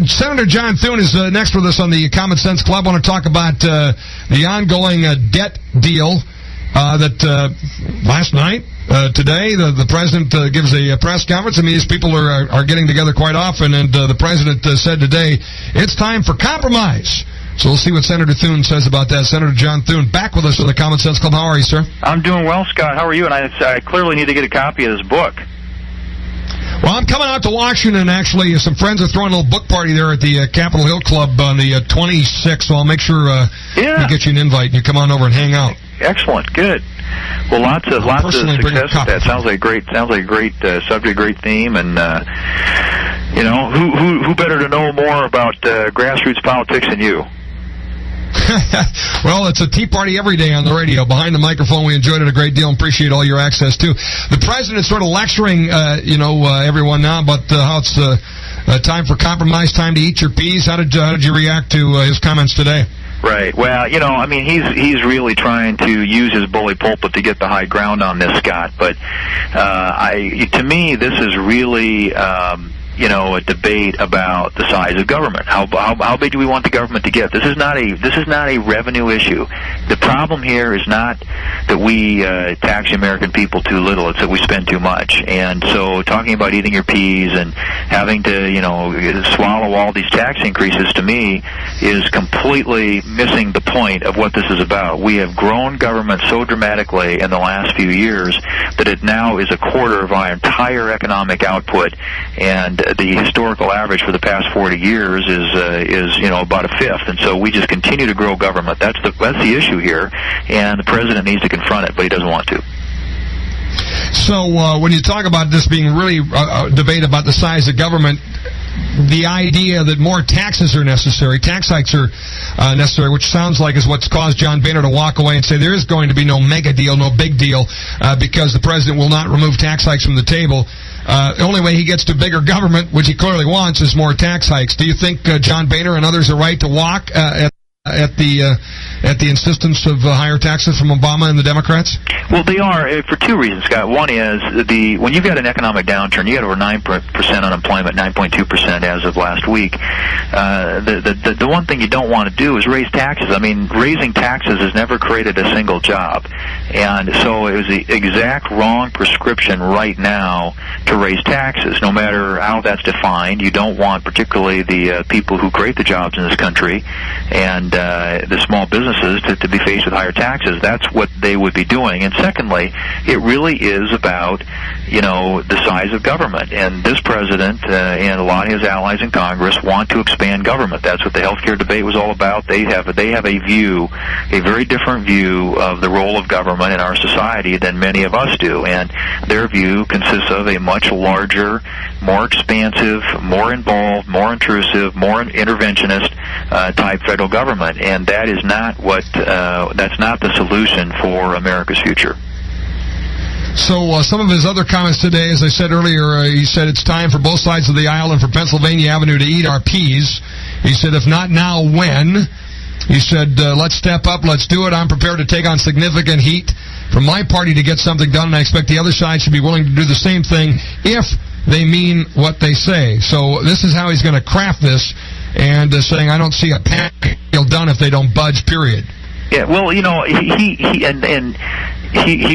Senator John Thune is next with us on the Common Sense Club. I want to talk about the ongoing debt deal that last night, today, the president gives a press conference. I mean, these people are getting together quite often, and the president said today, it's time for compromise. So we'll see what Senator Thune says about that. Senator John Thune, back with us on the Common Sense Club. How are you, sir? I'm doing well, Scott. How are you? And I clearly need to get a copy of this book. Well, I'm coming out to Washington, actually. Some friends are throwing a little book party there at the Capitol Hill Club on the 26th, so I'll make sure we get you an invite and you come on over and hang out. Excellent. Good. Well, lots of success with that. Sounds like a great subject, great theme, and who better to know more about grassroots politics than you? Well, it's a tea party every day on the radio. Behind the microphone, we enjoyed it a great deal and appreciate all your access, too. The president's sort of lecturing, everyone now about how it's time for compromise, time to eat your peas. How did you react to his comments today? Right. Well, he's really trying to use his bully pulpit to get the high ground on this, Scott. But to me, this is really a debate about the size of government. How big do we want the government to get? This is not a revenue issue. The problem here is not that we tax the American people too little. It's that we spend too much. And so talking about eating your peas and having to swallow all these tax increases, to me, is completely missing the point of what this is about. We have grown government so dramatically in the last few years that it now is a quarter of our entire economic output, and the historical average for the past 40 years is about a fifth, and so we just continue to grow government. That's the issue here, and the president needs to confront it, but he doesn't want to. So when you talk about this being really a debate about the size of government, the idea that more taxes are necessary, tax hikes are necessary, which sounds like is what's caused John Boehner to walk away and say there is going to be no mega deal, no big deal, because the president will not remove tax hikes from the table. The only way he gets to bigger government, which he clearly wants, is more tax hikes. Do you think John Boehner and others are right to walk at the insistence of higher taxes from Obama and the Democrats? Well, they are for two reasons, Scott. One is when you've got an economic downturn, you got over 9% unemployment, 9.2% as of last week. The one thing you don't want to do is raise taxes. I mean, raising taxes has never created a single job, and so it was the exact wrong prescription right now to raise taxes. No matter how that's defined, you don't want particularly the people who create the jobs in this country and the small businesses to be faced with higher taxes. That's what they would be doing. And secondly, it really is about, the size of government. And this president and a lot of his allies in Congress want to expand government. That's what the healthcare debate was all about. They have a very different view of the role of government in our society than many of us do. And their view consists of a much larger, more expansive, more involved, more intrusive, more interventionist type federal government. And that is not that's not the solution for America's future. So some of his other comments today, as I said earlier, he said it's time for both sides of the aisle and for Pennsylvania Avenue to eat our peas. He said, if not now, when? He said, let's step up, let's do it. I'm prepared to take on significant heat from my party to get something done, and I expect the other side should be willing to do the same thing if they mean what they say. So this is how he's going to craft this, and saying, I don't see a deal done if they don't budge, period. Yeah, well, he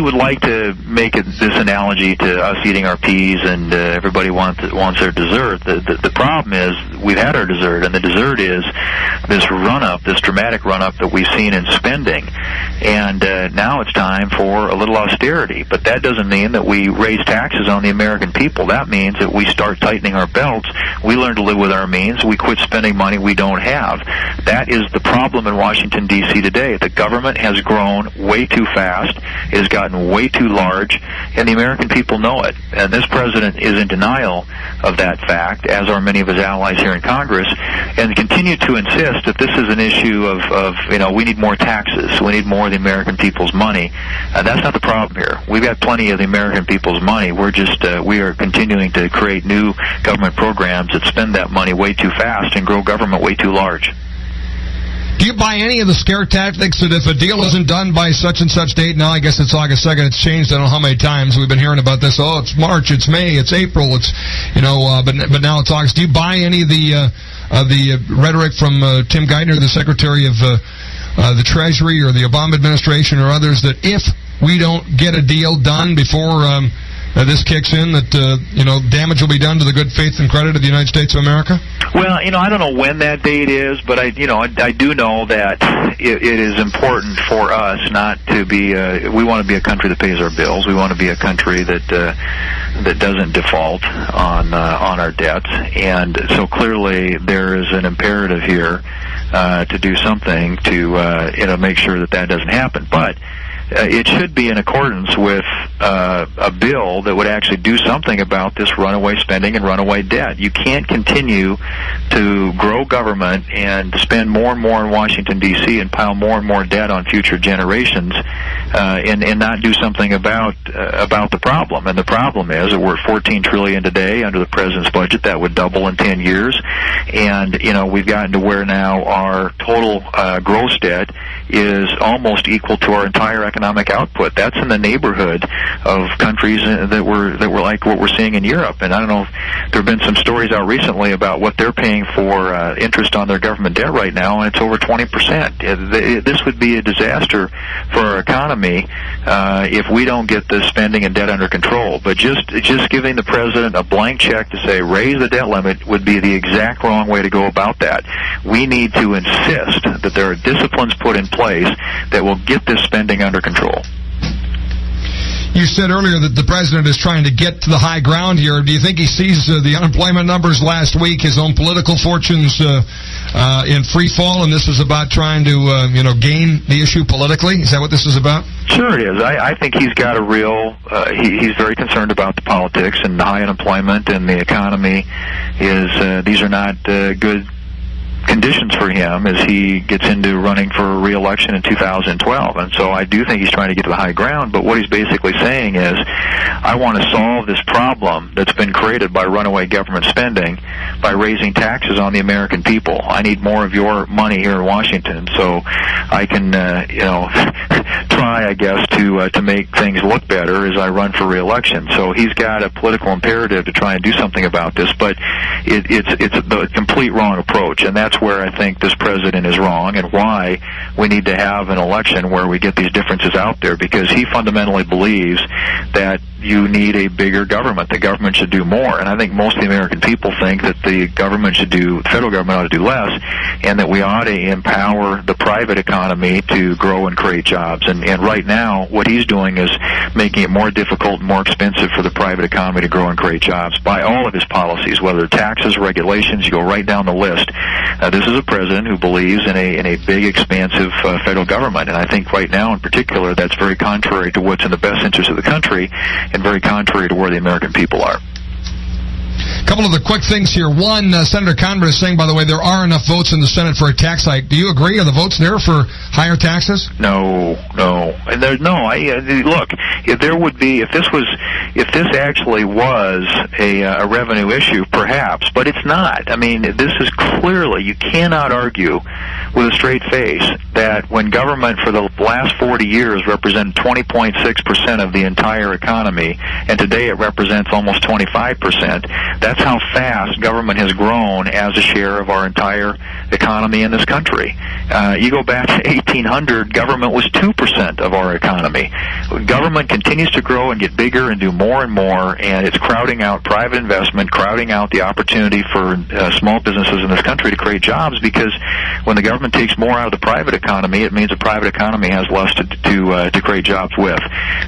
would like to make this analogy to us eating our peas, and everybody wants their dessert. The problem is we've had our dessert, and the dessert is this dramatic run-up that we've seen in spending. And now it's time for a little austerity. But that doesn't mean that we raise taxes on the American people. That means that we start tightening our belts. We learn to live with our means. We quit spending money we don't have. That is the problem in Washington, D.C. today. The government has grown way too fast. It has gotten way too large, and the American people know it. And this president is in denial of that fact, as are many of his allies here in Congress, and continue to insist that this is an issue of we need more taxes, we need more of the American people's money. That's not the problem here. We've got plenty of the American people's money. We're just we are continuing to create new government programs that spend that money way too fast and grow government way too large. Do you buy any of the scare tactics that if a deal isn't done by such and such date, now I guess it's August 2nd, it's changed, I don't know how many times we've been hearing about this, oh, it's March, it's May, it's April, it's, but now it's August. Do you buy any of the rhetoric from Tim Geithner, the Secretary of the Treasury or the Obama administration or others, that if we don't get a deal done before this kicks in, that damage will be done to the good faith and credit of the United States of America? Well, I don't know when that date is, but I do know that it is important for us not to be. We want to be a country that pays our bills. We want to be a country that doesn't default on our debts, and so clearly there is an imperative here to do something to make sure that doesn't happen, but. It should be in accordance with a bill that would actually do something about this runaway spending and runaway debt. You can't continue to grow government and spend more and more in Washington, D.C. and pile more and more debt on future generations and not do something about the problem. And the problem is that we're at $14 trillion today under the president's budget. That would double in 10 years. And, we've gotten to where now our total gross debt is almost equal to our entire economic output. That's in the neighborhood of countries that were like what we're seeing in Europe. And I don't know if there have been some stories out recently about what they're paying for interest on their government debt right now, and it's over 20%. This would be a disaster for our economy if we don't get the spending and debt under control. But just giving the president a blank check to say raise the debt limit would be the exact wrong way to go about that. We need to insist that there are disciplines put in place that will get this spending under control. You said earlier that the president is trying to get to the high ground here. Do you think he sees the unemployment numbers last week, his own political fortunes in free fall, and this is about trying to gain the issue politically? Is that what this is about? Sure it is. I think he's got a real he's very concerned about the politics and the high unemployment and the economy. These are not good conditions for him as he gets into running for re-election in 2012. And so I do think he's trying to get to the high ground, but what he's basically saying is, I want to solve this problem that's been created by runaway government spending by raising taxes on the American people. I need more of your money here in Washington so I can, try, I guess, to make things look better as I run for re-election. So he's got a political imperative to try and do something about this, but it's the complete wrong approach, and that's where I think this president is wrong and why we need to have an election where we get these differences out there, because he fundamentally believes that you need a bigger government. The government should do more, and I think most of the American people think that the federal government ought to do less, and that we ought to empower the private economy to grow and create jobs. And right now, what he's doing is making it more difficult and more expensive for the private economy to grow and create jobs by all of his policies, whether taxes, regulations, you go right down the list. This is a president who believes in a big, expansive federal government, and I think right now in particular that's very contrary to what's in the best interest of the country and very contrary to where the American people are. A couple of the quick things here. One, Senator Conrad is saying, by the way, there are enough votes in the Senate for a tax hike. Do you agree? Are the votes there for higher taxes? No. And look, if this actually was a revenue issue, perhaps, but it's not. I mean, this is clearly, you cannot argue with a straight face that when government for the last 40 years represented 20.6% of the entire economy, and today it represents almost 25%, that's how fast government has grown as a share of our entire economy in this country. You go back to 1800, government was 2% of our economy. Government continues to grow and get bigger and do more and more, and it's crowding out private investment, crowding out the opportunity for small businesses in this country to create jobs, because when the government takes more out of the private economy, it means the private economy has less to create jobs with.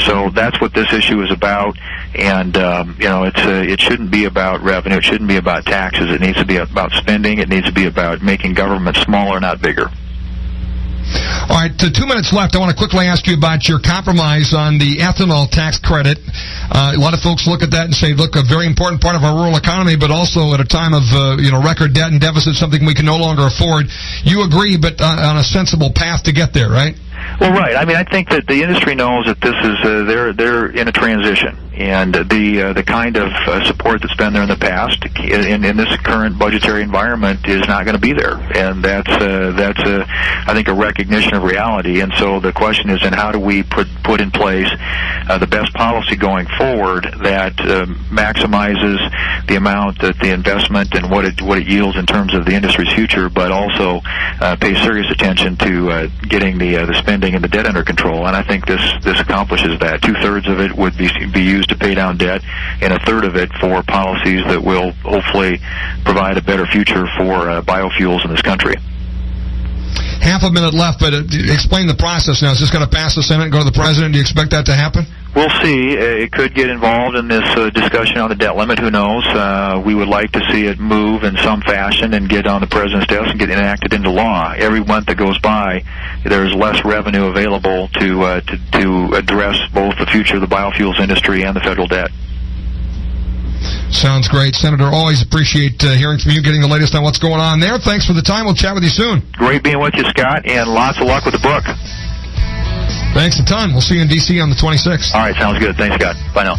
So that's what this issue is about, and it shouldn't be about revenue. It shouldn't be about taxes. It needs to be about spending. It needs to be about making government smaller, not bigger. All right, 2 minutes left. I want to quickly ask you about your compromise on the ethanol tax credit. A lot of folks look at that and say, look, a very important part of our rural economy, but also at a time of record debt and deficit, something we can no longer afford. You agree, but on a sensible path to get there, right? Well, right. I mean, I think that the industry knows that this is they're in a transition, and the kind of support that's been there in the past in this current budgetary environment is not going to be there, and that's I think a recognition of reality. And so the question is, then how do we put in place the best policy going forward that maximizes the amount that the investment and what it yields in terms of the industry's future, but also pay serious attention to getting the spending and the debt under control. And I think this accomplishes that. 2/3 of it would be used to pay down debt, and 1/3 of it for policies that will hopefully provide a better future for biofuels in this country. Half a minute left, but explain the process now. Is this going to pass the Senate and go to the President? Do you expect that to happen? We'll see. It could get involved in this discussion on the debt limit. Who knows? We would like to see it move in some fashion and get on the President's desk and get enacted into law. Every month that goes by, there's less revenue available to address both the future of the biofuels industry and the federal debt. Sounds great. Senator, always appreciate hearing from you, getting the latest on what's going on there. Thanks for the time. We'll chat with you soon. Great being with you, Scott, and lots of luck with the book. Thanks a ton. We'll see you in D.C. on the 26th. All right, sounds good. Thanks, Scott. Bye now.